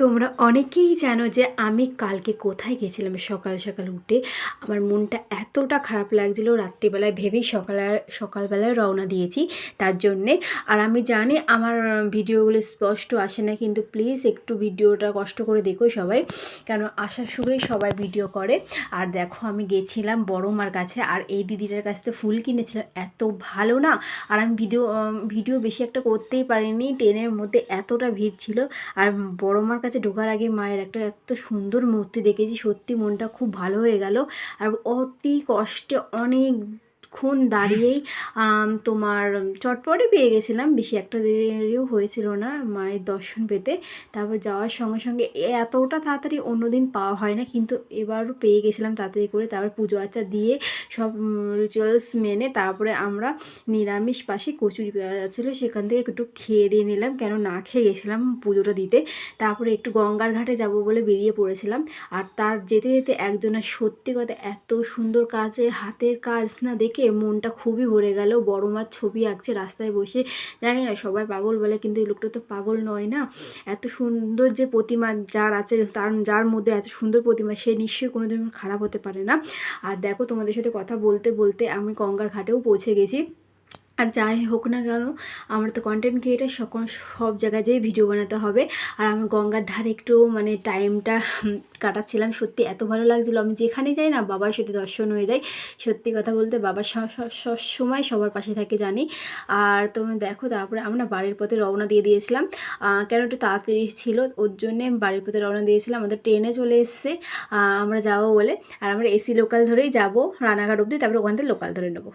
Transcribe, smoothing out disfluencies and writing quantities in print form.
তোমরা অনেকেই জানো যে আমি কালকে কোথায় গেছিলাম। সকাল সকাল উঠে আমার মনটা এতটা খারাপ লাগছিলো, রাত্রিবেলায় ভেবেই সকালবেলায় রওনা দিয়েছি তার জন্যে। আর আমি জানি আমার ভিডিওগুলো স্পষ্ট আসে না, কিন্তু প্লিজ একটু ভিডিওটা কষ্ট করে দেখো সবাই, কেন আসার সময় সবাই ভিডিও করে। আর দেখো আমি গেছিলাম বড় মার কাছে, আর এই দিদিটার কাছ থেকে ফুল কিনেছিলাম, এত ভালো না। আর আমি ভিডিও বেশি একটা করতেই পারিনি, ট্রেনের মধ্যে এতটা ভিড় ছিল। আর বড় মার কাছে ঢোকার আগে মায়ের একটা এত সুন্দর মূর্তি দেখেছি, সত্যি মনটা খুব ভালো হয়ে গেল। আর অতি কষ্টে অনেকক্ষণ দাঁড়িয়েই তোমার চটপটে পেয়ে গেছিলাম, বেশি একটা দেরিও হয়েছিল না মায়ের দর্শন পেতে। তারপর যাওয়ার সঙ্গে সঙ্গে এতটা তাড়াতাড়ি অন্যদিন পাওয়া হয় না, কিন্তু এবারও পেয়ে গেছিলাম তাড়াতাড়ি করে। তারপর পুজো আচ্চা দিয়ে সব রিচুয়ালস মেনে তারপরে আমরা নিরামিষ পাশে কচুরি পাওয়া যাচ্ছিলো, সেখান থেকে একটু খেয়ে দিয়ে নিলাম, কেন না খেয়ে গেছিলাম পুজোটা দিতে। তারপরে একটু গঙ্গার ঘাটে যাব বলে বেরিয়ে পড়েছিলাম। আর তার যেতে যেতে একজনের সত্যি কথা এত সুন্দর কাজে হাতের কাজ না দেখে মনটা খুবই ভরে গেল। বড় মার ছবি আঁকছে রাস্তায় বসে, জানি না সবাই পাগল বলে, কিন্তু এই লোকটা তো পাগল নয় না। এত সুন্দর যে প্রতিমা যার আছে, যার মধ্যে এত সুন্দর প্রতিমা, সে নিশ্চয়ই কোনো দিন খারাপ হতে পারে না। আর দেখো তোমাদের সাথে কথা বলতে বলতে আমি গঙ্গার ঘাটেও পৌঁছে গেছি। আর যাই হোক না কেন, আমরা তো কন্টেন্ট ক্রিয়েটার, সব জায়গায় যেয়ে ভিডিও বানাতে হবে। আর আমি গঙ্গার ধারে একটু টাইমটা কাটাচ্ছিলাম, সত্যি এত ভালো লাগছিলো। আমি যেখানে যাই না বাবার সাথে দর্শন হয়ে যায়। সত্যি কথা বলতে বাবা সব সময় সবার পাশে থাকে জানি। আর তোমরা দেখো, তারপরে আমরা বাড়ির পথে রওনা দিয়ে দিয়েছিলাম, কেন একটু তাড়াতাড়ি ছিল ওর জন্যে বাড়ির পথে রওনা দিয়েছিলাম। আমাদের ট্রেনে চলে এসছে আমরা যাবো বলে। আর আমরা এসি লোকাল ধরেই যাব রানাঘাট অবধি, তারপরে ওখান থেকে লোকাল ধরে নেবো।